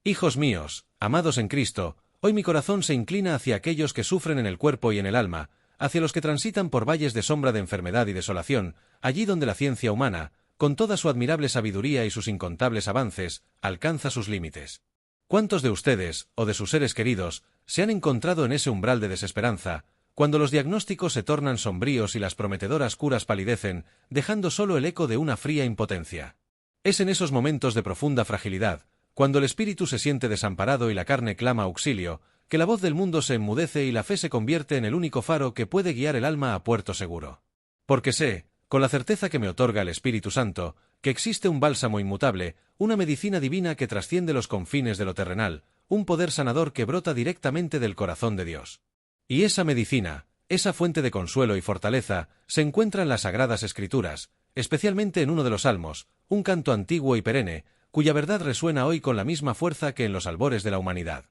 Hijos míos, amados en Cristo, hoy mi corazón se inclina hacia aquellos que sufren en el cuerpo y en el alma, hacia los que transitan por valles de sombra de enfermedad y desolación, allí donde la ciencia humana, con toda su admirable sabiduría y sus incontables avances, alcanza sus límites. ¿Cuántos de ustedes, o de sus seres queridos, se han encontrado en ese umbral de desesperanza, cuando los diagnósticos se tornan sombríos y las prometedoras curas palidecen, dejando solo el eco de una fría impotencia? Es en esos momentos de profunda fragilidad, cuando el espíritu se siente desamparado y la carne clama auxilio, que la voz del mundo se enmudece y la fe se convierte en el único faro que puede guiar el alma a puerto seguro. Porque sé, con la certeza que me otorga el Espíritu Santo, que existe un bálsamo inmutable, una medicina divina que trasciende los confines de lo terrenal, un poder sanador que brota directamente del corazón de Dios. Y esa medicina, esa fuente de consuelo y fortaleza, se encuentra en las Sagradas Escrituras, especialmente en uno de los Salmos, un canto antiguo y perenne, cuya verdad resuena hoy con la misma fuerza que en los albores de la humanidad.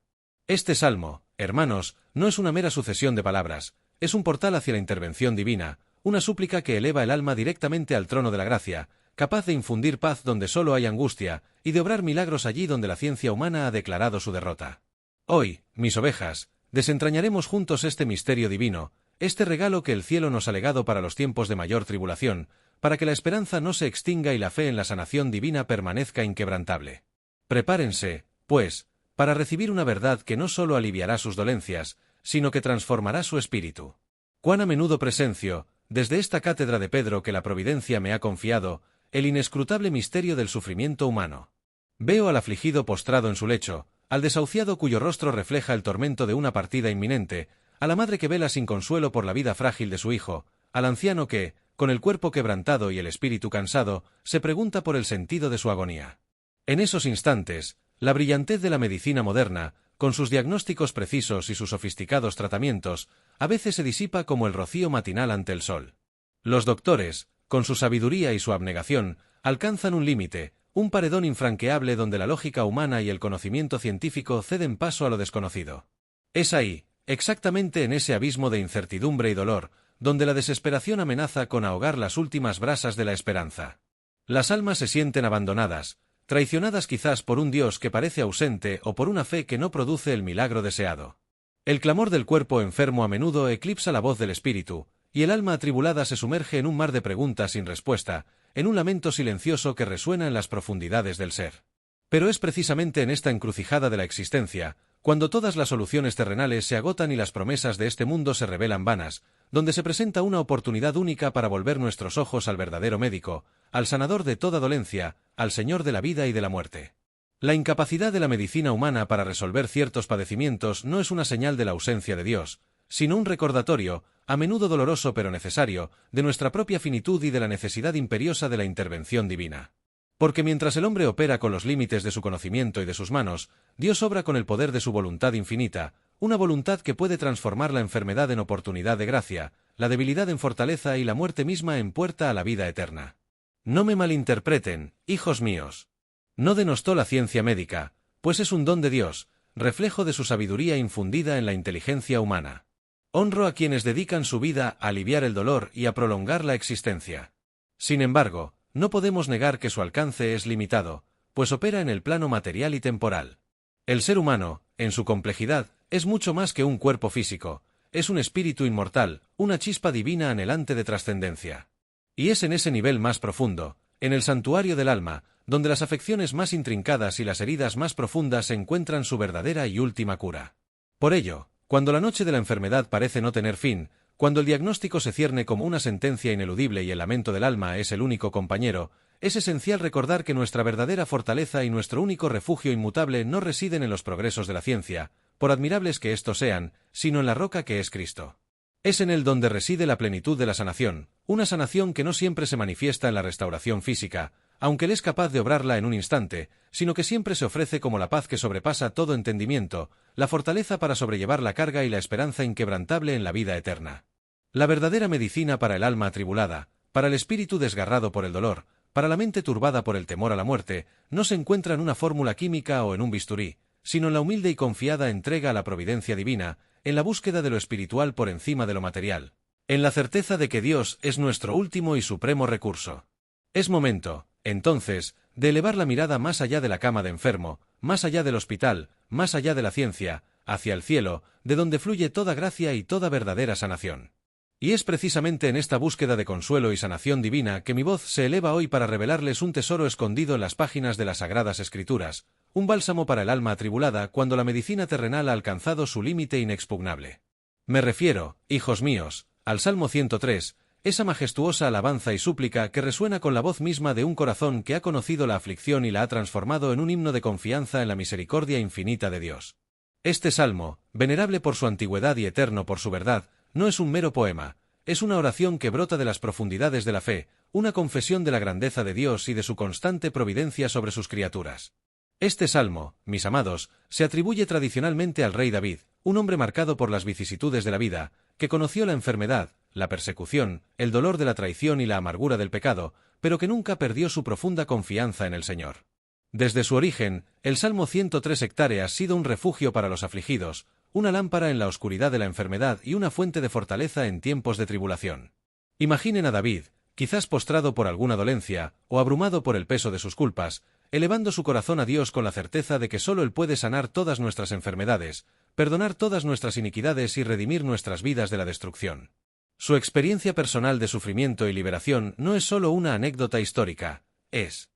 Este salmo, hermanos, no es una mera sucesión de palabras, es un portal hacia la intervención divina, una súplica que eleva el alma directamente al trono de la gracia, capaz de infundir paz donde solo hay angustia, y de obrar milagros allí donde la ciencia humana ha declarado su derrota. Hoy, mis ovejas, desentrañaremos juntos este misterio divino, este regalo que el cielo nos ha legado para los tiempos de mayor tribulación, para que la esperanza no se extinga y la fe en la sanación divina permanezca inquebrantable. Prepárense, pues, para recibir una verdad que no solo aliviará sus dolencias, sino que transformará su espíritu. Cuán a menudo presencio, desde esta cátedra de Pedro que la providencia me ha confiado, el inescrutable misterio del sufrimiento humano. Veo al afligido postrado en su lecho, al desahuciado cuyo rostro refleja el tormento de una partida inminente, a la madre que vela sin consuelo por la vida frágil de su hijo, al anciano que, con el cuerpo quebrantado y el espíritu cansado, se pregunta por el sentido de su agonía. En esos instantes, la brillantez de la medicina moderna, con sus diagnósticos precisos y sus sofisticados tratamientos, a veces se disipa como el rocío matinal ante el sol. Los doctores, con su sabiduría y su abnegación, alcanzan un límite, un paredón infranqueable donde la lógica humana y el conocimiento científico ceden paso a lo desconocido. Es ahí, exactamente en ese abismo de incertidumbre y dolor, donde la desesperación amenaza con ahogar las últimas brasas de la esperanza. Las almas se sienten abandonadas, traicionadas quizás por un Dios que parece ausente o por una fe que no produce el milagro deseado. El clamor del cuerpo enfermo a menudo eclipsa la voz del espíritu, y el alma atribulada se sumerge en un mar de preguntas sin respuesta, en un lamento silencioso que resuena en las profundidades del ser. Pero es precisamente en esta encrucijada de la existencia, cuando todas las soluciones terrenales se agotan y las promesas de este mundo se revelan vanas, donde se presenta una oportunidad única para volver nuestros ojos al verdadero médico, al sanador de toda dolencia, al Señor de la vida y de la muerte. La incapacidad de la medicina humana para resolver ciertos padecimientos no es una señal de la ausencia de Dios, sino un recordatorio, a menudo doloroso pero necesario, de nuestra propia finitud y de la necesidad imperiosa de la intervención divina. Porque mientras el hombre opera con los límites de su conocimiento y de sus manos, Dios obra con el poder de su voluntad infinita, una voluntad que puede transformar la enfermedad en oportunidad de gracia, la debilidad en fortaleza y la muerte misma en puerta a la vida eterna. No me malinterpreten, hijos míos. No denostó la ciencia médica, pues es un don de Dios, reflejo de su sabiduría infundida en la inteligencia humana. Honro a quienes dedican su vida a aliviar el dolor y a prolongar la existencia. Sin embargo, no podemos negar que su alcance es limitado, pues opera en el plano material y temporal. El ser humano, en su complejidad, es mucho más que un cuerpo físico, es un espíritu inmortal, una chispa divina anhelante de trascendencia. Y es en ese nivel más profundo, en el santuario del alma, donde las afecciones más intrincadas y las heridas más profundas encuentran su verdadera y última cura. Por ello, cuando la noche de la enfermedad parece no tener fin, cuando el diagnóstico se cierne como una sentencia ineludible y el lamento del alma es el único compañero, es esencial recordar que nuestra verdadera fortaleza y nuestro único refugio inmutable no residen en los progresos de la ciencia, por admirables que éstos sean, sino en la roca que es Cristo. Es en él donde reside la plenitud de la sanación, una sanación que no siempre se manifiesta en la restauración física, aunque él es capaz de obrarla en un instante, sino que siempre se ofrece como la paz que sobrepasa todo entendimiento, la fortaleza para sobrellevar la carga y la esperanza inquebrantable en la vida eterna. La verdadera medicina para el alma atribulada, para el espíritu desgarrado por el dolor, para la mente turbada por el temor a la muerte, no se encuentra en una fórmula química o en un bisturí, sino en la humilde y confiada entrega a la providencia divina, en la búsqueda de lo espiritual por encima de lo material, en la certeza de que Dios es nuestro último y supremo recurso. Es momento, entonces, de elevar la mirada más allá de la cama de enfermo, más allá del hospital, más allá de la ciencia, hacia el cielo, de donde fluye toda gracia y toda verdadera sanación. Y es precisamente en esta búsqueda de consuelo y sanación divina que mi voz se eleva hoy para revelarles un tesoro escondido en las páginas de las Sagradas Escrituras, un bálsamo para el alma atribulada cuando la medicina terrenal ha alcanzado su límite inexpugnable. Me refiero, hijos míos, al Salmo 103, esa majestuosa alabanza y súplica que resuena con la voz misma de un corazón que ha conocido la aflicción y la ha transformado en un himno de confianza en la misericordia infinita de Dios. Este salmo, venerable por su antigüedad y eterno por su verdad, no es un mero poema, es una oración que brota de las profundidades de la fe, una confesión de la grandeza de Dios y de su constante providencia sobre sus criaturas. Este salmo, mis amados, se atribuye tradicionalmente al rey David, un hombre marcado por las vicisitudes de la vida, que conoció la enfermedad, la persecución, el dolor de la traición y la amargura del pecado, pero que nunca perdió su profunda confianza en el Señor. Desde su origen, el Salmo 103 hectáreas ha sido un refugio para los afligidos, una lámpara en la oscuridad de la enfermedad y una fuente de fortaleza en tiempos de tribulación. Imaginen a David, quizás postrado por alguna dolencia, o abrumado por el peso de sus culpas, elevando su corazón a Dios con la certeza de que solo Él puede sanar todas nuestras enfermedades, perdonar todas nuestras iniquidades y redimir nuestras vidas de la destrucción. Su experiencia personal de sufrimiento y liberación no es solo una anécdota histórica, es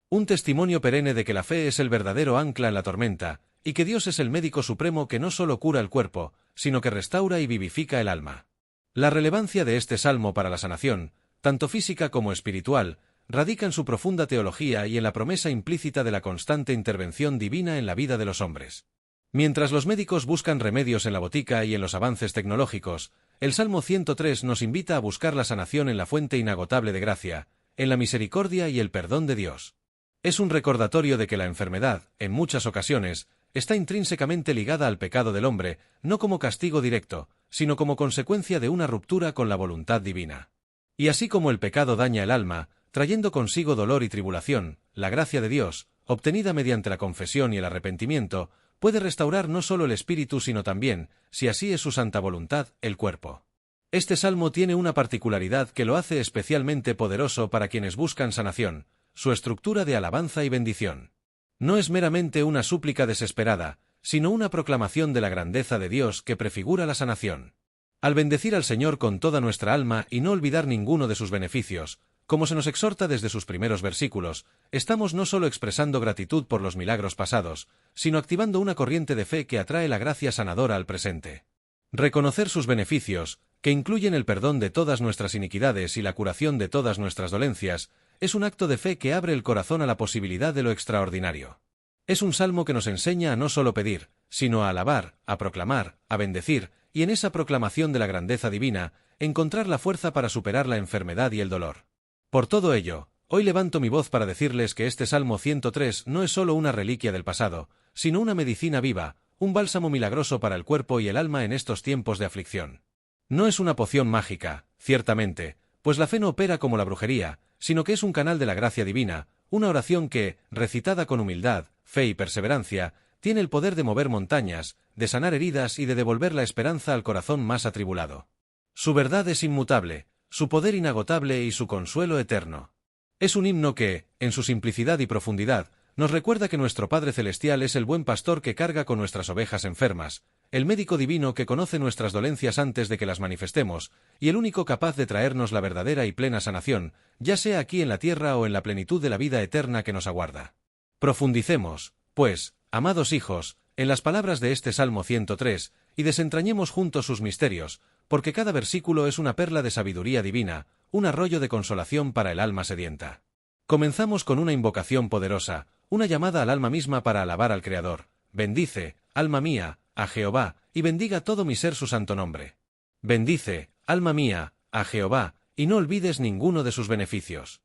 un testimonio perenne de que la fe es el verdadero ancla en la tormenta, y que Dios es el médico supremo que no solo cura el cuerpo, sino que restaura y vivifica el alma. La relevancia de este salmo para la sanación, tanto física como espiritual, radica en su profunda teología y en la promesa implícita de la constante intervención divina en la vida de los hombres. Mientras los médicos buscan remedios en la botica y en los avances tecnológicos, el Salmo 103 nos invita a buscar la sanación en la fuente inagotable de gracia, en la misericordia y el perdón de Dios. Es un recordatorio de que la enfermedad, en muchas ocasiones, está intrínsecamente ligada al pecado del hombre, no como castigo directo, sino como consecuencia de una ruptura con la voluntad divina. Y así como el pecado daña el alma, trayendo consigo dolor y tribulación, la gracia de Dios, obtenida mediante la confesión y el arrepentimiento, puede restaurar no solo el espíritu sino también, si así es su santa voluntad, el cuerpo. Este salmo tiene una particularidad que lo hace especialmente poderoso para quienes buscan sanación, su estructura de alabanza y bendición. No es meramente una súplica desesperada, sino una proclamación de la grandeza de Dios que prefigura la sanación. Al bendecir al Señor con toda nuestra alma y no olvidar ninguno de sus beneficios, como se nos exhorta desde sus primeros versículos, estamos no solo expresando gratitud por los milagros pasados, sino activando una corriente de fe que atrae la gracia sanadora al presente. Reconocer sus beneficios, que incluyen el perdón de todas nuestras iniquidades y la curación de todas nuestras dolencias, es un acto de fe que abre el corazón a la posibilidad de lo extraordinario. Es un salmo que nos enseña a no solo pedir, sino a alabar, a proclamar, a bendecir, y en esa proclamación de la grandeza divina, encontrar la fuerza para superar la enfermedad y el dolor. Por todo ello, hoy levanto mi voz para decirles que este Salmo 103 no es solo una reliquia del pasado, sino una medicina viva, un bálsamo milagroso para el cuerpo y el alma en estos tiempos de aflicción. No es una poción mágica, ciertamente, pues la fe no opera como la brujería, sino que es un canal de la gracia divina, una oración que, recitada con humildad, fe y perseverancia, tiene el poder de mover montañas, de sanar heridas y de devolver la esperanza al corazón más atribulado. Su verdad es inmutable, su poder inagotable y su consuelo eterno. Es un himno que, en su simplicidad y profundidad, nos recuerda que nuestro Padre Celestial es el buen pastor que carga con nuestras ovejas enfermas, el médico divino que conoce nuestras dolencias antes de que las manifestemos, y el único capaz de traernos la verdadera y plena sanación, ya sea aquí en la tierra o en la plenitud de la vida eterna que nos aguarda. Profundicemos, pues, amados hijos, en las palabras de este Salmo 103, y desentrañemos juntos sus misterios, porque cada versículo es una perla de sabiduría divina, un arroyo de consolación para el alma sedienta. Comenzamos con una invocación poderosa, una llamada al alma misma para alabar al Creador. Bendice, alma mía, a Jehová, y bendiga todo mi ser su santo nombre. Bendice, alma mía, a Jehová, y no olvides ninguno de sus beneficios.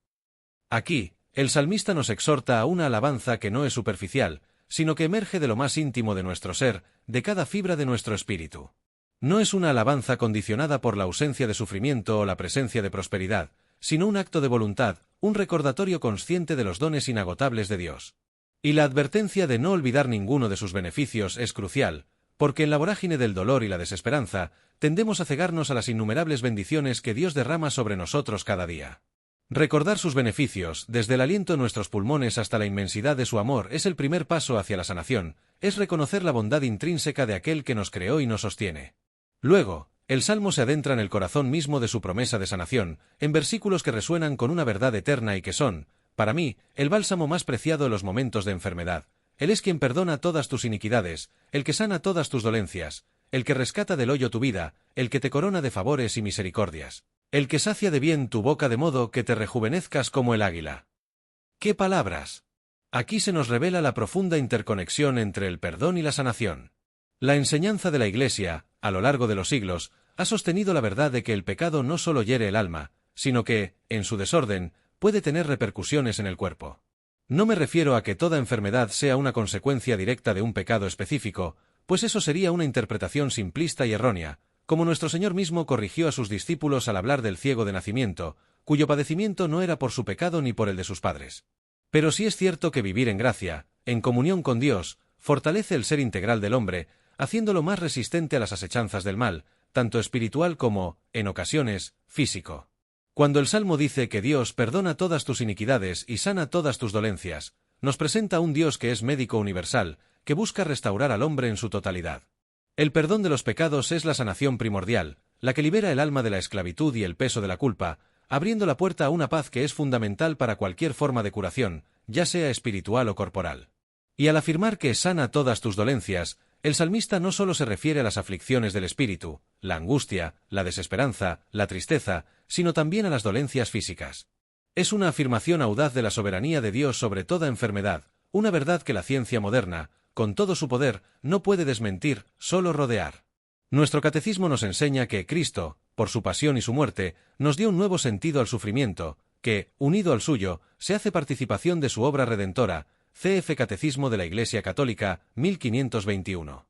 Aquí, el salmista nos exhorta a una alabanza que no es superficial, sino que emerge de lo más íntimo de nuestro ser, de cada fibra de nuestro espíritu. No es una alabanza condicionada por la ausencia de sufrimiento o la presencia de prosperidad, sino un acto de voluntad, un recordatorio consciente de los dones inagotables de Dios. Y la advertencia de no olvidar ninguno de sus beneficios es crucial, porque en la vorágine del dolor y la desesperanza, tendemos a cegarnos a las innumerables bendiciones que Dios derrama sobre nosotros cada día. Recordar sus beneficios, desde el aliento en nuestros pulmones hasta la inmensidad de su amor, es el primer paso hacia la sanación, es reconocer la bondad intrínseca de aquel que nos creó y nos sostiene. Luego, el Salmo se adentra en el corazón mismo de su promesa de sanación, en versículos que resuenan con una verdad eterna y que son, para mí, el bálsamo más preciado en los momentos de enfermedad. Él es quien perdona todas tus iniquidades, el que sana todas tus dolencias, el que rescata del hoyo tu vida, el que te corona de favores y misericordias, el que sacia de bien tu boca de modo que te rejuvenezcas como el águila. ¡Qué palabras! Aquí se nos revela la profunda interconexión entre el perdón y la sanación. La enseñanza de la Iglesia, a lo largo de los siglos, ha sostenido la verdad de que el pecado no solo hiere el alma, sino que, en su desorden, puede tener repercusiones en el cuerpo. No me refiero a que toda enfermedad sea una consecuencia directa de un pecado específico, pues eso sería una interpretación simplista y errónea, como nuestro Señor mismo corrigió a sus discípulos al hablar del ciego de nacimiento, cuyo padecimiento no era por su pecado ni por el de sus padres. Pero sí es cierto que vivir en gracia, en comunión con Dios, fortalece el ser integral del hombre, haciéndolo más resistente a las asechanzas del mal, tanto espiritual como, en ocasiones, físico. Cuando el Salmo dice que Dios perdona todas tus iniquidades y sana todas tus dolencias, nos presenta a un Dios que es médico universal, que busca restaurar al hombre en su totalidad. El perdón de los pecados es la sanación primordial, la que libera el alma de la esclavitud y el peso de la culpa, abriendo la puerta a una paz que es fundamental para cualquier forma de curación, ya sea espiritual o corporal. Y al afirmar que sana todas tus dolencias, el salmista no solo se refiere a las aflicciones del espíritu, la angustia, la desesperanza, la tristeza, sino también a las dolencias físicas. Es una afirmación audaz de la soberanía de Dios sobre toda enfermedad, una verdad que la ciencia moderna, con todo su poder, no puede desmentir, solo rodear. Nuestro catecismo nos enseña que Cristo, por su pasión y su muerte, nos dio un nuevo sentido al sufrimiento, que, unido al suyo, se hace participación de su obra redentora. CF Catecismo de la Iglesia Católica, 1521.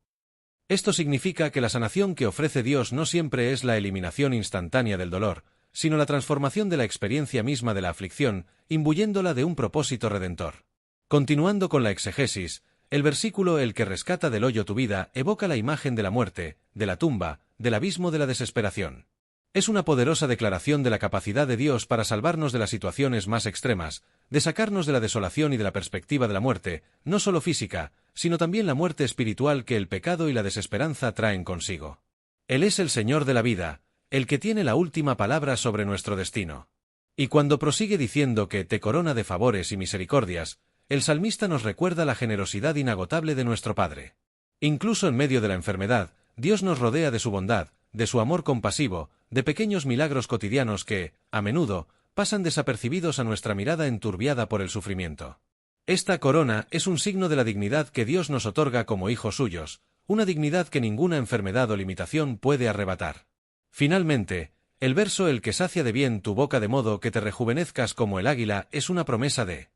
Esto significa que la sanación que ofrece Dios no siempre es la eliminación instantánea del dolor, sino la transformación de la experiencia misma de la aflicción, imbuyéndola de un propósito redentor. Continuando con la exegesis, el versículo "el que rescata del hoyo tu vida" evoca la imagen de la muerte, de la tumba, del abismo de la desesperación. Es una poderosa declaración de la capacidad de Dios para salvarnos de las situaciones más extremas, de sacarnos de la desolación y de la perspectiva de la muerte, no solo física, sino también la muerte espiritual que el pecado y la desesperanza traen consigo. Él es el Señor de la vida, el que tiene la última palabra sobre nuestro destino. Y cuando prosigue diciendo que te corona de favores y misericordias, el salmista nos recuerda la generosidad inagotable de nuestro Padre. Incluso en medio de la enfermedad, Dios nos rodea de su bondad, de su amor compasivo, de pequeños milagros cotidianos que, a menudo, pasan desapercibidos a nuestra mirada enturbiada por el sufrimiento. Esta corona es un signo de la dignidad que Dios nos otorga como hijos suyos, una dignidad que ninguna enfermedad o limitación puede arrebatar. Finalmente, el verso "el que sacia de bien tu boca de modo que te rejuvenezcas como el águila" es una promesa de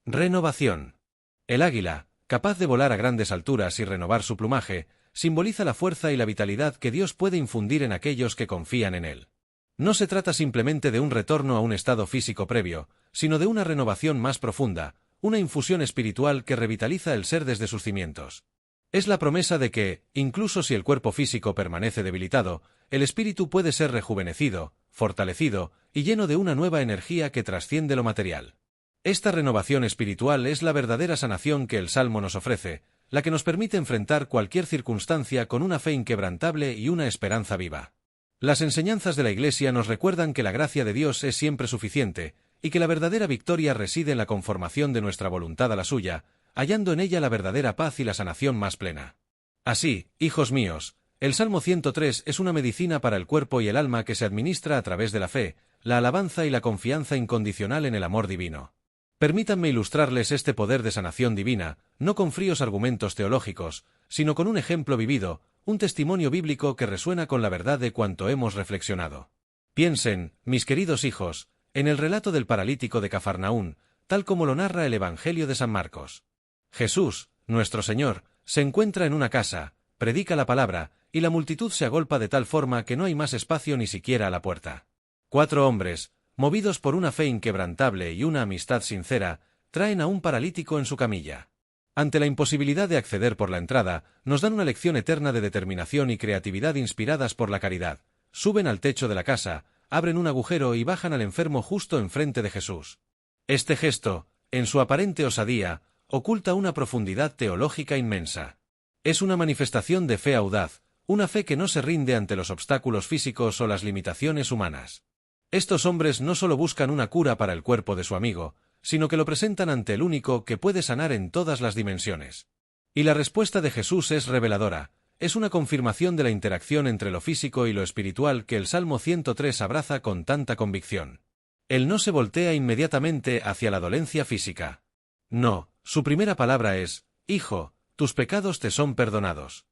renovación. El águila, capaz de volar a grandes alturas y renovar su plumaje, simboliza la fuerza y la vitalidad que Dios puede infundir en aquellos que confían en Él. No se trata simplemente de un retorno a un estado físico previo, sino de una renovación más profunda, una infusión espiritual que revitaliza el ser desde sus cimientos. Es la promesa de que, incluso si el cuerpo físico permanece debilitado, el espíritu puede ser rejuvenecido, fortalecido y lleno de una nueva energía que trasciende lo material. Esta renovación espiritual es la verdadera sanación que el Salmo nos ofrece, la que nos permite enfrentar cualquier circunstancia con una fe inquebrantable y una esperanza viva. Las enseñanzas de la Iglesia nos recuerdan que la gracia de Dios es siempre suficiente, y que la verdadera victoria reside en la conformación de nuestra voluntad a la suya, hallando en ella la verdadera paz y la sanación más plena. Así, hijos míos, el Salmo 103 es una medicina para el cuerpo y el alma que se administra a través de la fe, la alabanza y la confianza incondicional en el amor divino. Permítanme ilustrarles este poder de sanación divina, no con fríos argumentos teológicos, sino con un ejemplo vivido, un testimonio bíblico que resuena con la verdad de cuanto hemos reflexionado. Piensen, mis queridos hijos, en el relato del paralítico de Cafarnaún, tal como lo narra el Evangelio de San Marcos. Jesús, nuestro Señor, se encuentra en una casa, predica la palabra, y la multitud se agolpa de tal forma que no hay más espacio ni siquiera a la puerta. 4 hombres, movidos por una fe inquebrantable y una amistad sincera, traen a un paralítico en su camilla. Ante la imposibilidad de acceder por la entrada, nos dan una lección eterna de determinación y creatividad inspiradas por la caridad. Suben al techo de la casa, abren un agujero y bajan al enfermo justo enfrente de Jesús. Este gesto, en su aparente osadía, oculta una profundidad teológica inmensa. Es una manifestación de fe audaz, una fe que no se rinde ante los obstáculos físicos o las limitaciones humanas. Estos hombres no solo buscan una cura para el cuerpo de su amigo, sino que lo presentan ante el único que puede sanar en todas las dimensiones. Y la respuesta de Jesús es reveladora, es una confirmación de la interacción entre lo físico y lo espiritual que el Salmo 103 abraza con tanta convicción. Él no se voltea inmediatamente hacia la dolencia física. No, su primera palabra es: Hijo, tus pecados te son perdonados.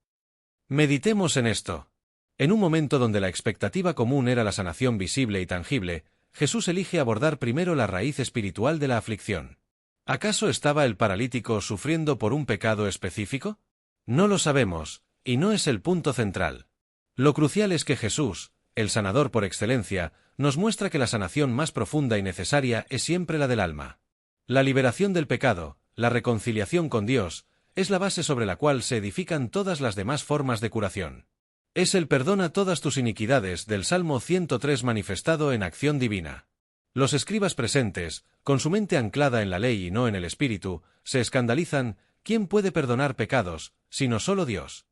Meditemos en esto. En un momento donde la expectativa común era la sanación visible y tangible, Jesús elige abordar primero la raíz espiritual de la aflicción. ¿Acaso estaba el paralítico sufriendo por un pecado específico? No lo sabemos, y no es el punto central. Lo crucial es que Jesús, el sanador por excelencia, nos muestra que la sanación más profunda y necesaria es siempre la del alma. La liberación del pecado, la reconciliación con Dios, es la base sobre la cual se edifican todas las demás formas de curación. Es el perdona todas tus iniquidades del Salmo 103 manifestado en acción divina. Los escribas presentes, con su mente anclada en la ley y no en el espíritu, se escandalizan: ¿quién puede perdonar pecados, sino solo Dios?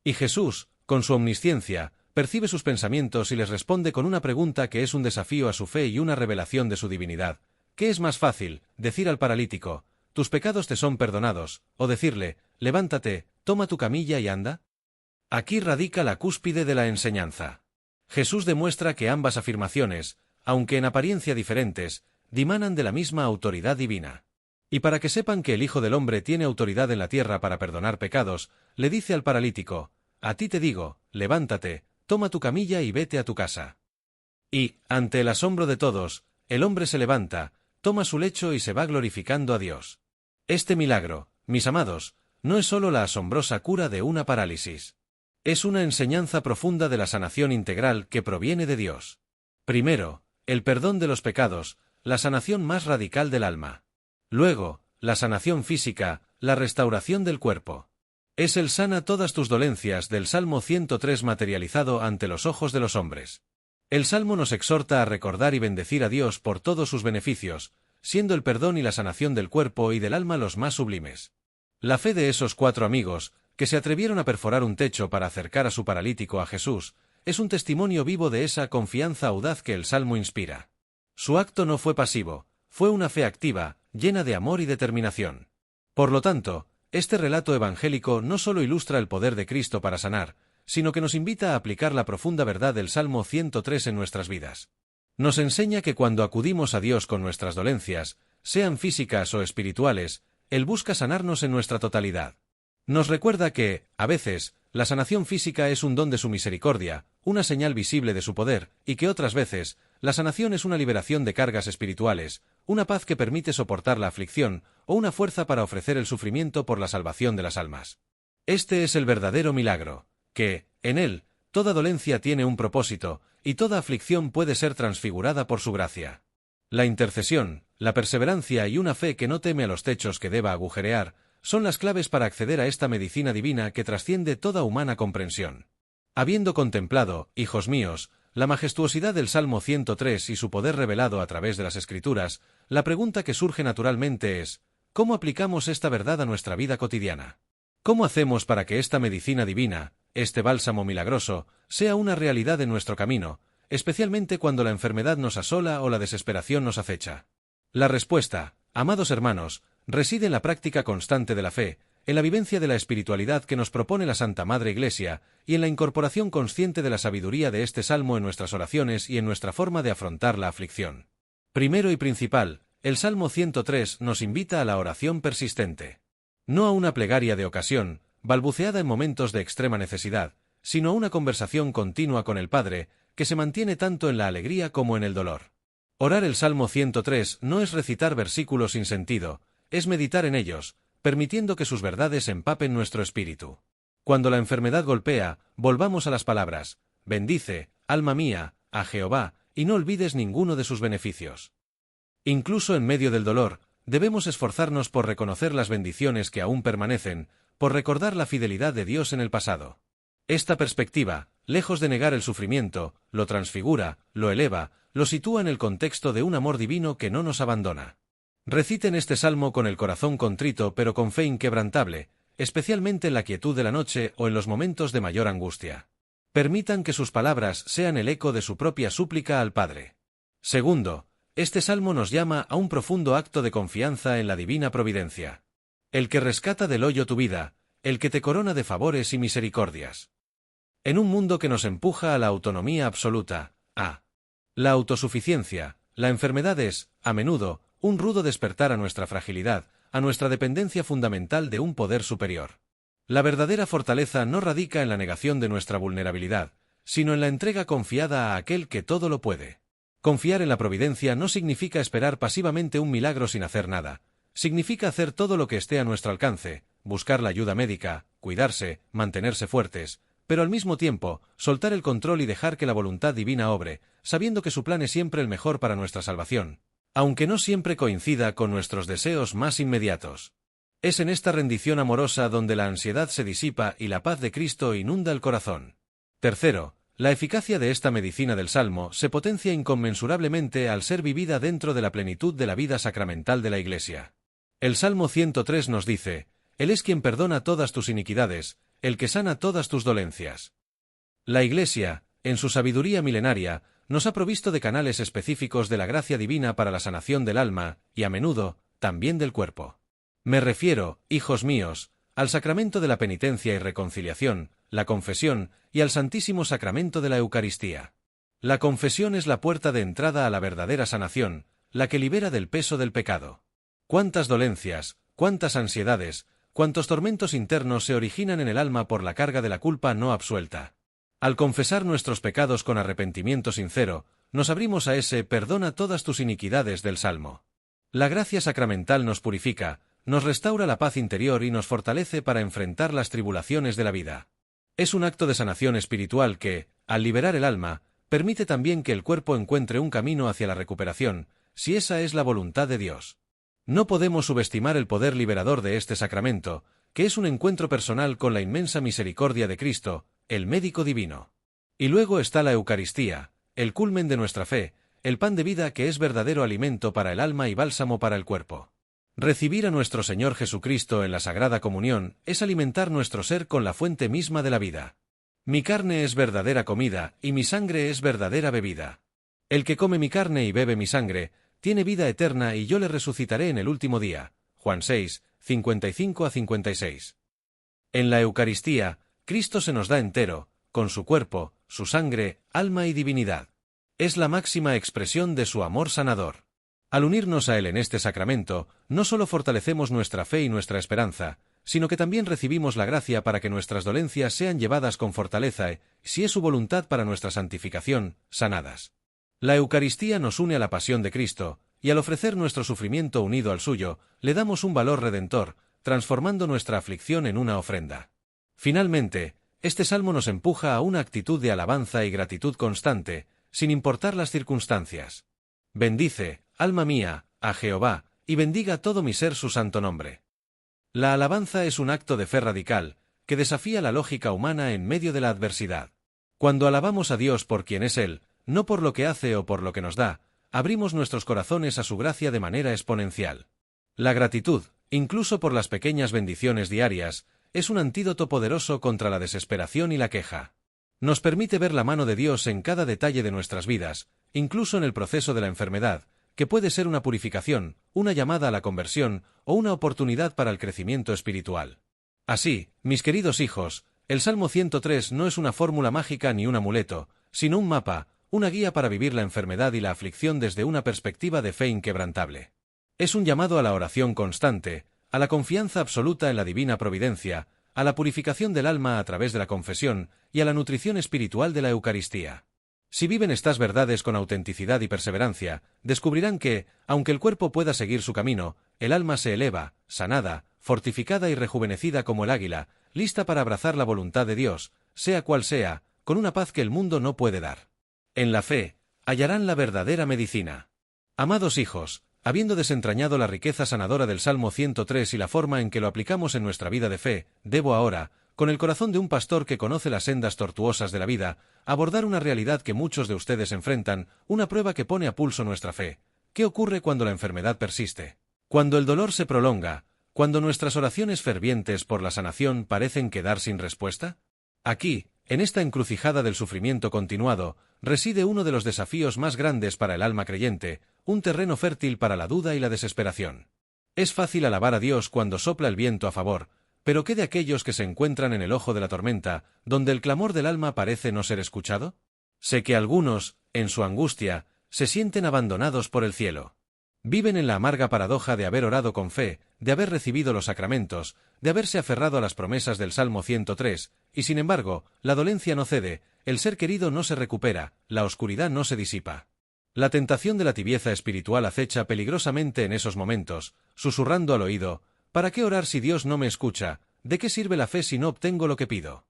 Y Jesús, con su omnisciencia, percibe sus pensamientos y les responde con una pregunta que es un desafío a su fe y una revelación de su divinidad. ¿Qué es más fácil, decir al paralítico: tus pecados te son perdonados, o decirle: levántate, toma tu camilla y anda? Aquí radica la cúspide de la enseñanza. Jesús demuestra que ambas afirmaciones, aunque en apariencia diferentes, dimanan de la misma autoridad divina. Y para que sepan que el Hijo del Hombre tiene autoridad en la tierra para perdonar pecados, le dice al paralítico: a ti te digo, levántate, toma tu camilla y vete a tu casa. Y, ante el asombro de todos, el hombre se levanta, toma su lecho y se va glorificando a Dios. Este milagro, mis amados, no es solo la asombrosa cura de una parálisis. Es una enseñanza profunda de la sanación integral que proviene de Dios. Primero, el perdón de los pecados, la sanación más radical del alma. Luego, la sanación física, la restauración del cuerpo. Es el sana todas tus dolencias del Salmo 103 materializado ante los ojos de los hombres. El Salmo nos exhorta a recordar y bendecir a Dios por todos sus beneficios, siendo el perdón y la sanación del cuerpo y del alma los más sublimes. La fe de esos 4 amigos, que se atrevieron a perforar un techo para acercar a su paralítico a Jesús, es un testimonio vivo de esa confianza audaz que el Salmo inspira. Su acto no fue pasivo, fue una fe activa, llena de amor y determinación. Por lo tanto, este relato evangélico no solo ilustra el poder de Cristo para sanar, sino que nos invita a aplicar la profunda verdad del Salmo 103 en nuestras vidas. Nos enseña que cuando acudimos a Dios con nuestras dolencias, sean físicas o espirituales, Él busca sanarnos en nuestra totalidad. Nos recuerda que, a veces, la sanación física es un don de su misericordia, una señal visible de su poder, y que otras veces, la sanación es una liberación de cargas espirituales, una paz que permite soportar la aflicción, o una fuerza para ofrecer el sufrimiento por la salvación de las almas. Este es el verdadero milagro, que, en él, toda dolencia tiene un propósito, y toda aflicción puede ser transfigurada por su gracia. La intercesión, la perseverancia y una fe que no teme a los techos que deba agujerear, son las claves para acceder a esta medicina divina que trasciende toda humana comprensión. Habiendo contemplado, hijos míos, la majestuosidad del Salmo 103 y su poder revelado a través de las Escrituras, la pregunta que surge naturalmente es: ¿cómo aplicamos esta verdad a nuestra vida cotidiana? ¿Cómo hacemos para que esta medicina divina, este bálsamo milagroso, sea una realidad en nuestro camino, especialmente cuando la enfermedad nos asola o la desesperación nos acecha? La respuesta, amados hermanos, reside en la práctica constante de la fe, en la vivencia de la espiritualidad que nos propone la Santa Madre Iglesia, y en la incorporación consciente de la sabiduría de este salmo en nuestras oraciones y en nuestra forma de afrontar la aflicción. Primero y principal, el Salmo 103 nos invita a la oración persistente. No a una plegaria de ocasión, balbuceada en momentos de extrema necesidad, sino a una conversación continua con el Padre, que se mantiene tanto en la alegría como en el dolor. Orar el Salmo 103 no es recitar versículos sin sentido, es meditar en ellos, permitiendo que sus verdades empapen nuestro espíritu. Cuando la enfermedad golpea, volvamos a las palabras: bendice, alma mía, a Jehová, y no olvides ninguno de sus beneficios. Incluso en medio del dolor, debemos esforzarnos por reconocer las bendiciones que aún permanecen, por recordar la fidelidad de Dios en el pasado. Esta perspectiva, lejos de negar el sufrimiento, lo transfigura, lo eleva, lo sitúa en el contexto de un amor divino que no nos abandona. Reciten este salmo con el corazón contrito pero con fe inquebrantable, especialmente en la quietud de la noche o en los momentos de mayor angustia. Permitan que sus palabras sean el eco de su propia súplica al Padre. Segundo, este salmo nos llama a un profundo acto de confianza en la divina providencia. El que rescata del hoyo tu vida, el que te corona de favores y misericordias. En un mundo que nos empuja a la autonomía absoluta, a la autosuficiencia, la enfermedad es, a menudo, un rudo despertar a nuestra fragilidad, a nuestra dependencia fundamental de un poder superior. La verdadera fortaleza no radica en la negación de nuestra vulnerabilidad, sino en la entrega confiada a aquel que todo lo puede. Confiar en la providencia no significa esperar pasivamente un milagro sin hacer nada. Significa hacer todo lo que esté a nuestro alcance, buscar la ayuda médica, cuidarse, mantenerse fuertes, pero al mismo tiempo, soltar el control y dejar que la voluntad divina obre, sabiendo que su plan es siempre el mejor para nuestra salvación, aunque no siempre coincida con nuestros deseos más inmediatos. Es en esta rendición amorosa donde la ansiedad se disipa y la paz de Cristo inunda el corazón. Tercero, la eficacia de esta medicina del Salmo se potencia inconmensurablemente al ser vivida dentro de la plenitud de la vida sacramental de la Iglesia. El Salmo 103 nos dice: Él es quien perdona todas tus iniquidades, el que sana todas tus dolencias. La Iglesia, en su sabiduría milenaria, nos ha provisto de canales específicos de la gracia divina para la sanación del alma, y a menudo, también del cuerpo. Me refiero, hijos míos, al sacramento de la penitencia y reconciliación, la confesión, y al Santísimo Sacramento de la Eucaristía. La confesión es la puerta de entrada a la verdadera sanación, la que libera del peso del pecado. Cuántas dolencias, cuántas ansiedades, cuántos tormentos internos se originan en el alma por la carga de la culpa no absuelta. Al confesar nuestros pecados con arrepentimiento sincero, nos abrimos a ese perdona todas tus iniquidades del Salmo. La gracia sacramental nos purifica, nos restaura la paz interior y nos fortalece para enfrentar las tribulaciones de la vida. Es un acto de sanación espiritual que, al liberar el alma, permite también que el cuerpo encuentre un camino hacia la recuperación, si esa es la voluntad de Dios. No podemos subestimar el poder liberador de este sacramento, que es un encuentro personal con la inmensa misericordia de Cristo, el médico divino. Y luego está la Eucaristía, el culmen de nuestra fe, el pan de vida que es verdadero alimento para el alma y bálsamo para el cuerpo. Recibir a nuestro Señor Jesucristo en la Sagrada Comunión es alimentar nuestro ser con la fuente misma de la vida. Mi carne es verdadera comida, y mi sangre es verdadera bebida. El que come mi carne y bebe mi sangre, tiene vida eterna y yo le resucitaré en el último día. Juan 6, 55-56. En la Eucaristía, Cristo se nos da entero, con su cuerpo, su sangre, alma y divinidad. Es la máxima expresión de su amor sanador. Al unirnos a Él en este sacramento, no solo fortalecemos nuestra fe y nuestra esperanza, sino que también recibimos la gracia para que nuestras dolencias sean llevadas con fortaleza y, si es su voluntad para nuestra santificación, sanadas. La Eucaristía nos une a la pasión de Cristo, y al ofrecer nuestro sufrimiento unido al suyo, le damos un valor redentor, transformando nuestra aflicción en una ofrenda. Finalmente, este salmo nos empuja a una actitud de alabanza y gratitud constante, sin importar las circunstancias. Bendice, alma mía, a Jehová, y bendiga todo mi ser su santo nombre. La alabanza es un acto de fe radical, que desafía la lógica humana en medio de la adversidad. Cuando alabamos a Dios por quien es Él, no por lo que hace o por lo que nos da, abrimos nuestros corazones a su gracia de manera exponencial. La gratitud, incluso por las pequeñas bendiciones diarias, es un antídoto poderoso contra la desesperación y la queja. Nos permite ver la mano de Dios en cada detalle de nuestras vidas, incluso en el proceso de la enfermedad, que puede ser una purificación, una llamada a la conversión o una oportunidad para el crecimiento espiritual. Así, mis queridos hijos, el Salmo 103 no es una fórmula mágica ni un amuleto, sino un mapa, una guía para vivir la enfermedad y la aflicción desde una perspectiva de fe inquebrantable. Es un llamado a la oración constante, a la confianza absoluta en la divina providencia, a la purificación del alma a través de la confesión y a la nutrición espiritual de la Eucaristía. Si viven estas verdades con autenticidad y perseverancia, descubrirán que, aunque el cuerpo pueda seguir su camino, el alma se eleva, sanada, fortificada y rejuvenecida como el águila, lista para abrazar la voluntad de Dios, sea cual sea, con una paz que el mundo no puede dar. En la fe, hallarán la verdadera medicina. Amados hijos, habiendo desentrañado la riqueza sanadora del Salmo 103 y la forma en que lo aplicamos en nuestra vida de fe, debo ahora, con el corazón de un pastor que conoce las sendas tortuosas de la vida, abordar una realidad que muchos de ustedes enfrentan, una prueba que pone a pulso nuestra fe. ¿Qué ocurre cuando la enfermedad persiste? Cuando el dolor se prolonga, cuando nuestras oraciones fervientes por la sanación parecen quedar sin respuesta. Aquí, en esta encrucijada del sufrimiento continuado, reside uno de los desafíos más grandes para el alma creyente, un terreno fértil para la duda y la desesperación. Es fácil alabar a Dios cuando sopla el viento a favor, pero ¿qué de aquellos que se encuentran en el ojo de la tormenta, donde el clamor del alma parece no ser escuchado? Sé que algunos, en su angustia, se sienten abandonados por el cielo. Viven en la amarga paradoja de haber orado con fe, de haber recibido los sacramentos, de haberse aferrado a las promesas del Salmo 103, y sin embargo, la dolencia no cede, el ser querido no se recupera, la oscuridad no se disipa. La tentación de la tibieza espiritual acecha peligrosamente en esos momentos, susurrando al oído: ¿para qué orar si Dios no me escucha? ¿De qué sirve la fe si no obtengo lo que pido?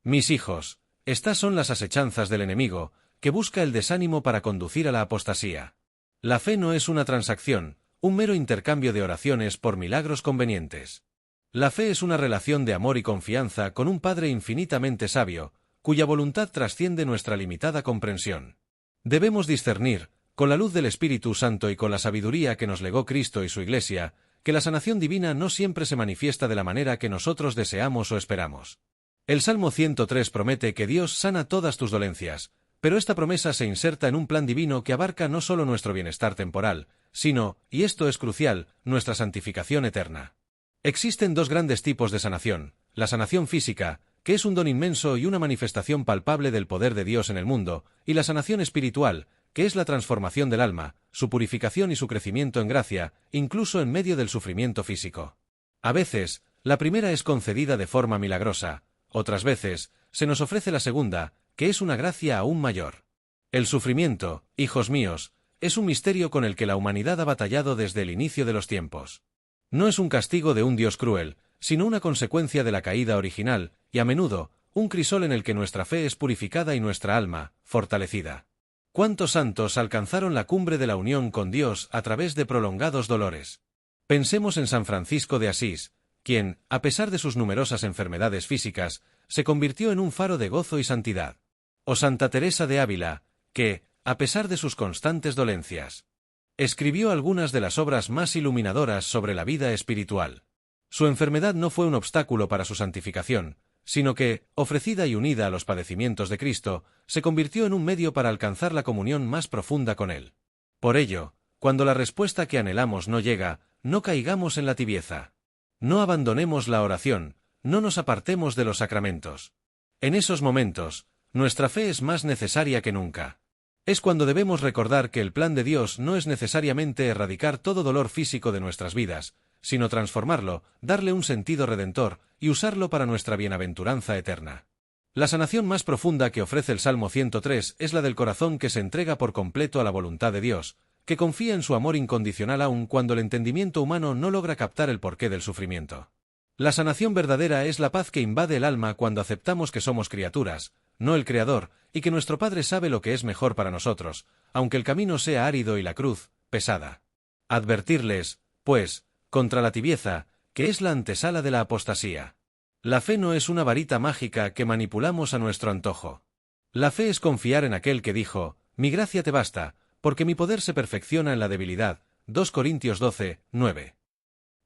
Mis hijos, estas son las asechanzas del enemigo, que busca el desánimo para conducir a la apostasía. La fe no es una transacción, un mero intercambio de oraciones por milagros convenientes. La fe es una relación de amor y confianza con un Padre infinitamente sabio, cuya voluntad trasciende nuestra limitada comprensión. Debemos discernir, con la luz del Espíritu Santo y con la sabiduría que nos legó Cristo y su Iglesia, que la sanación divina no siempre se manifiesta de la manera que nosotros deseamos o esperamos. El Salmo 103 promete que Dios sana todas tus dolencias, pero esta promesa se inserta en un plan divino que abarca no solo nuestro bienestar temporal, sino, y esto es crucial, nuestra santificación eterna. Existen dos grandes tipos de sanación: la sanación física, que es un don inmenso y una manifestación palpable del poder de Dios en el mundo, y la sanación espiritual, que es la transformación del alma, su purificación y su crecimiento en gracia, incluso en medio del sufrimiento físico. A veces, la primera es concedida de forma milagrosa, otras veces, se nos ofrece la segunda, que es una gracia aún mayor. El sufrimiento, hijos míos, es un misterio con el que la humanidad ha batallado desde el inicio de los tiempos. No es un castigo de un Dios cruel, sino una consecuencia de la caída original, y a menudo, un crisol en el que nuestra fe es purificada y nuestra alma, fortalecida. ¿Cuántos santos alcanzaron la cumbre de la unión con Dios a través de prolongados dolores? Pensemos en San Francisco de Asís, quien, a pesar de sus numerosas enfermedades físicas, se convirtió en un faro de gozo y santidad. O Santa Teresa de Ávila, que, a pesar de sus constantes dolencias, escribió algunas de las obras más iluminadoras sobre la vida espiritual. Su enfermedad no fue un obstáculo para su santificación, sino que, ofrecida y unida a los padecimientos de Cristo, se convirtió en un medio para alcanzar la comunión más profunda con Él. Por ello, cuando la respuesta que anhelamos no llega, no caigamos en la tibieza. No abandonemos la oración, no nos apartemos de los sacramentos. En esos momentos, nuestra fe es más necesaria que nunca. Es cuando debemos recordar que el plan de Dios no es necesariamente erradicar todo dolor físico de nuestras vidas, sino transformarlo, darle un sentido redentor, y usarlo para nuestra bienaventuranza eterna. La sanación más profunda que ofrece el Salmo 103 es la del corazón que se entrega por completo a la voluntad de Dios, que confía en su amor incondicional aun cuando el entendimiento humano no logra captar el porqué del sufrimiento. La sanación verdadera es la paz que invade el alma cuando aceptamos que somos criaturas, no el Creador, y que nuestro Padre sabe lo que es mejor para nosotros, aunque el camino sea árido y la cruz, pesada. Advertirles, pues, contra la tibieza, que es la antesala de la apostasía. La fe no es una varita mágica que manipulamos a nuestro antojo. La fe es confiar en aquel que dijo: mi gracia te basta, porque mi poder se perfecciona en la debilidad. 2 Corintios 12, 9.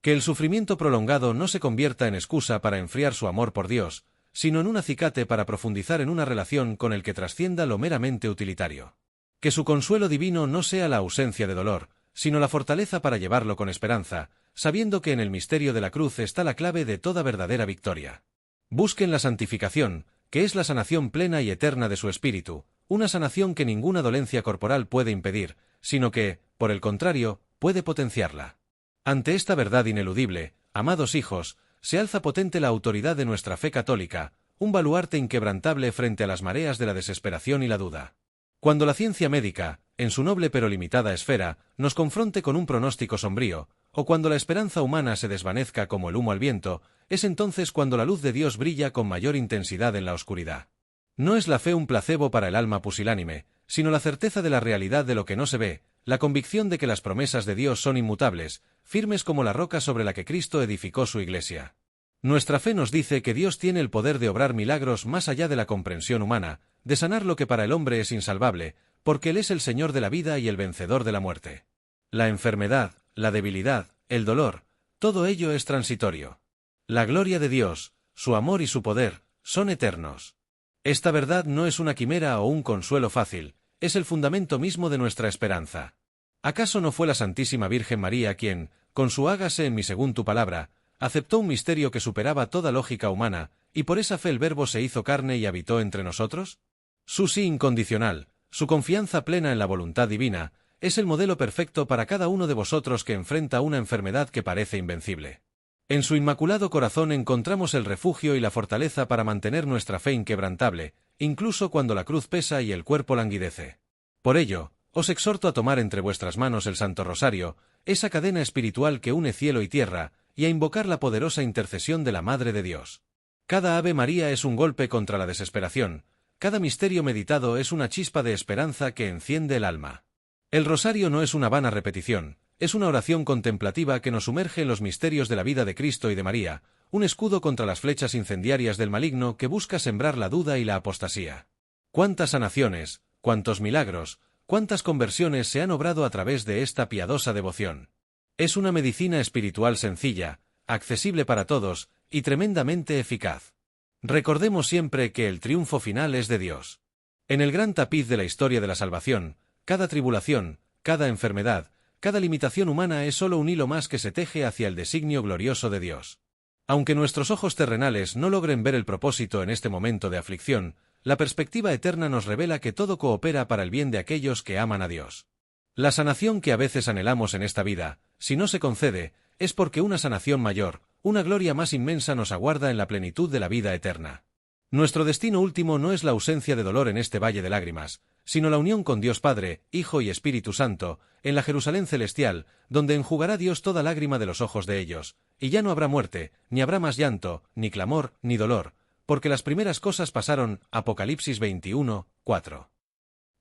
Que el sufrimiento prolongado no se convierta en excusa para enfriar su amor por Dios, sino en un acicate para profundizar en una relación con el que trascienda lo meramente utilitario. Que su consuelo divino no sea la ausencia de dolor, sino la fortaleza para llevarlo con esperanza, sabiendo que en el misterio de la cruz está la clave de toda verdadera victoria. Busquen la santificación, que es la sanación plena y eterna de su espíritu, una sanación que ninguna dolencia corporal puede impedir, sino que, por el contrario, puede potenciarla. Ante esta verdad ineludible, amados hijos, se alza potente la autoridad de nuestra fe católica, un baluarte inquebrantable frente a las mareas de la desesperación y la duda. Cuando la ciencia médica, en su noble pero limitada esfera, nos confronte con un pronóstico sombrío, o cuando la esperanza humana se desvanezca como el humo al viento, es entonces cuando la luz de Dios brilla con mayor intensidad en la oscuridad. No es la fe un placebo para el alma pusilánime, sino la certeza de la realidad de lo que no se ve, la convicción de que las promesas de Dios son inmutables, firmes como la roca sobre la que Cristo edificó su Iglesia. Nuestra fe nos dice que Dios tiene el poder de obrar milagros más allá de la comprensión humana, de sanar lo que para el hombre es insalvable, porque Él es el Señor de la vida y el vencedor de la muerte. La enfermedad, la debilidad, el dolor, todo ello es transitorio. La gloria de Dios, su amor y su poder, son eternos. Esta verdad no es una quimera o un consuelo fácil, es el fundamento mismo de nuestra esperanza. ¿Acaso no fue la Santísima Virgen María quien, con su hágase en mí según tu palabra, aceptó un misterio que superaba toda lógica humana, y por esa fe el Verbo se hizo carne y habitó entre nosotros? Su sí incondicional, su confianza plena en la voluntad divina, es el modelo perfecto para cada uno de vosotros que enfrenta una enfermedad que parece invencible. En su inmaculado corazón encontramos el refugio y la fortaleza para mantener nuestra fe inquebrantable, incluso cuando la cruz pesa y el cuerpo languidece. Por ello, os exhorto a tomar entre vuestras manos el Santo Rosario, esa cadena espiritual que une cielo y tierra, y a invocar la poderosa intercesión de la Madre de Dios. Cada Ave María es un golpe contra la desesperación, cada misterio meditado es una chispa de esperanza que enciende el alma. El rosario no es una vana repetición, es una oración contemplativa que nos sumerge en los misterios de la vida de Cristo y de María, un escudo contra las flechas incendiarias del maligno que busca sembrar la duda y la apostasía. Cuántas sanaciones, cuántos milagros, cuántas conversiones se han obrado a través de esta piadosa devoción. Es una medicina espiritual sencilla, accesible para todos, y tremendamente eficaz. Recordemos siempre que el triunfo final es de Dios. En el gran tapiz de la historia de la salvación, cada tribulación, cada enfermedad, cada limitación humana es solo un hilo más que se teje hacia el designio glorioso de Dios. Aunque nuestros ojos terrenales no logren ver el propósito en este momento de aflicción, la perspectiva eterna nos revela que todo coopera para el bien de aquellos que aman a Dios. La sanación que a veces anhelamos en esta vida, si no se concede, es porque una sanación mayor, una gloria más inmensa nos aguarda en la plenitud de la vida eterna. Nuestro destino último no es la ausencia de dolor en este valle de lágrimas, sino la unión con Dios Padre, Hijo y Espíritu Santo, en la Jerusalén celestial, donde enjugará Dios toda lágrima de los ojos de ellos, y ya no habrá muerte, ni habrá más llanto, ni clamor, ni dolor, porque las primeras cosas pasaron. Apocalipsis 21, 4.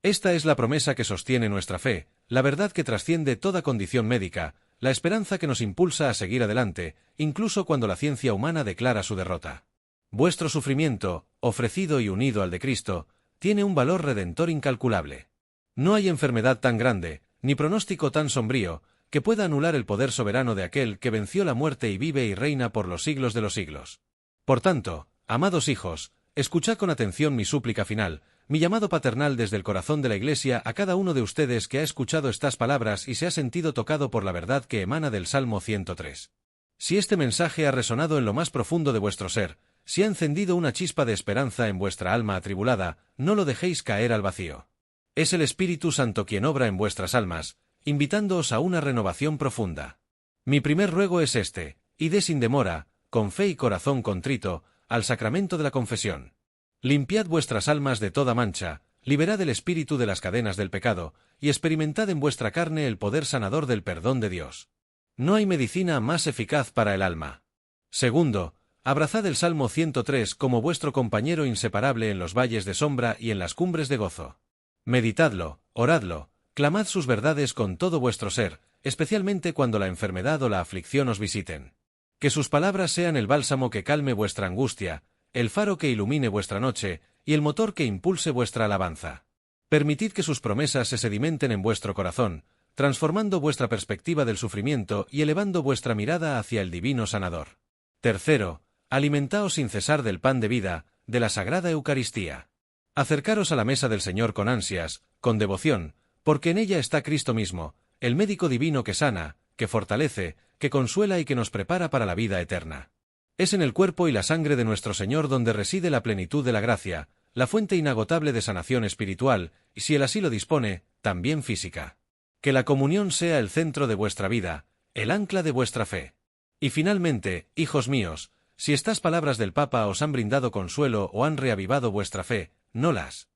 Esta es la promesa que sostiene nuestra fe, la verdad que trasciende toda condición médica, la esperanza que nos impulsa a seguir adelante, incluso cuando la ciencia humana declara su derrota. Vuestro sufrimiento, ofrecido y unido al de Cristo, tiene un valor redentor incalculable. No hay enfermedad tan grande, ni pronóstico tan sombrío, que pueda anular el poder soberano de aquel que venció la muerte y vive y reina por los siglos de los siglos. Por tanto, amados hijos, escuchad con atención mi súplica final, mi llamado paternal desde el corazón de la Iglesia a cada uno de ustedes que ha escuchado estas palabras y se ha sentido tocado por la verdad que emana del Salmo 103. Si este mensaje ha resonado en lo más profundo de vuestro ser, si ha encendido una chispa de esperanza en vuestra alma atribulada, no lo dejéis caer al vacío. Es el Espíritu Santo quien obra en vuestras almas, invitándoos a una renovación profunda. Mi primer ruego es este: id sin demora, con fe y corazón contrito, al sacramento de la confesión. Limpiad vuestras almas de toda mancha, liberad el espíritu de las cadenas del pecado, y experimentad en vuestra carne el poder sanador del perdón de Dios. No hay medicina más eficaz para el alma. Segundo, abrazad el Salmo 103 como vuestro compañero inseparable en los valles de sombra y en las cumbres de gozo. Meditadlo, oradlo, clamad sus verdades con todo vuestro ser, especialmente cuando la enfermedad o la aflicción os visiten. Que sus palabras sean el bálsamo que calme vuestra angustia, el faro que ilumine vuestra noche, y el motor que impulse vuestra alabanza. Permitid que sus promesas se sedimenten en vuestro corazón, transformando vuestra perspectiva del sufrimiento y elevando vuestra mirada hacia el divino sanador. Tercero, alimentaos sin cesar del pan de vida, de la Sagrada Eucaristía. Acercaros a la mesa del Señor con ansias, con devoción, porque en ella está Cristo mismo, el médico divino que sana, que fortalece, que consuela y que nos prepara para la vida eterna. Es en el cuerpo y la sangre de nuestro Señor donde reside la plenitud de la gracia, la fuente inagotable de sanación espiritual, y si Él así lo dispone, también física. Que la comunión sea el centro de vuestra vida, el ancla de vuestra fe. Y finalmente, hijos míos, si estas palabras del Papa os han brindado consuelo o han reavivado vuestra fe, no las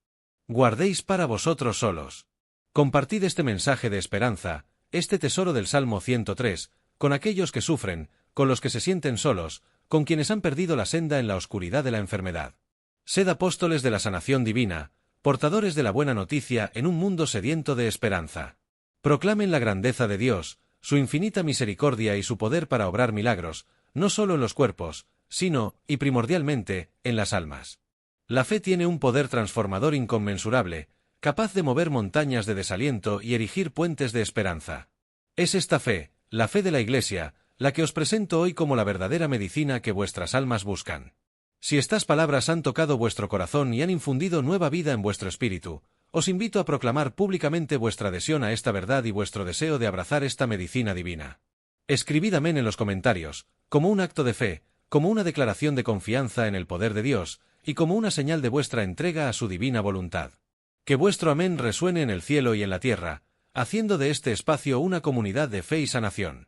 guardéis para vosotros solos. Compartid este mensaje de esperanza, este tesoro del Salmo 103, con aquellos que sufren, con los que se sienten solos, con quienes han perdido la senda en la oscuridad de la enfermedad. Sed apóstoles de la sanación divina, portadores de la buena noticia en un mundo sediento de esperanza. Proclamen la grandeza de Dios, su infinita misericordia y su poder para obrar milagros, no solo en los cuerpos, sino, y primordialmente, en las almas. La fe tiene un poder transformador inconmensurable, capaz de mover montañas de desaliento y erigir puentes de esperanza. Es esta fe, la fe de la Iglesia, la que os presento hoy como la verdadera medicina que vuestras almas buscan. Si estas palabras han tocado vuestro corazón y han infundido nueva vida en vuestro espíritu, os invito a proclamar públicamente vuestra adhesión a esta verdad y vuestro deseo de abrazar esta medicina divina. Escribid amén en los comentarios, como un acto de fe, como una declaración de confianza en el poder de Dios, y como una señal de vuestra entrega a su divina voluntad. Que vuestro amén resuene en el cielo y en la tierra, haciendo de este espacio una comunidad de fe y sanación.